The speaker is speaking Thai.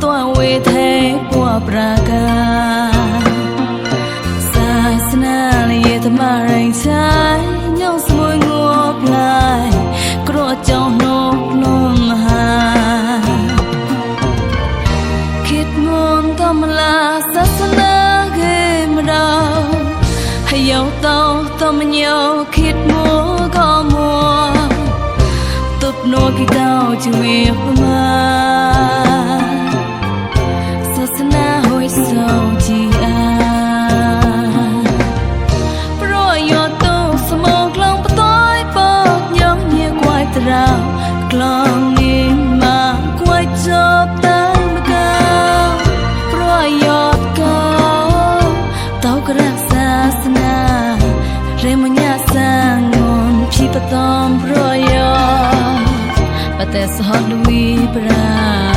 ตัวเวทปัวปราการศาสนาเลยธรรมะแรงใช้ย่องสมวยงัวพลายกลัวเจ้านกนมหาคิดมนตมลาศาสนาเกมเราให้ยาวเต้าตมยาวคิดมัวก็มัวตุบโนกิเต้าจะเวียบมาศาสนาหอยเศร้าจีอาโปรยยอดตู้สมองกลองปะต้อยปอกย่องเยี่ยควายตรากลองนี้มาควายจบตั้งมะกาโปรยยอดเก่าเต้ากระรักศาสนาเรมัญญาสร้างงอนพี่ปะตอมโปรยยอดปะแต่สอดลุยปรา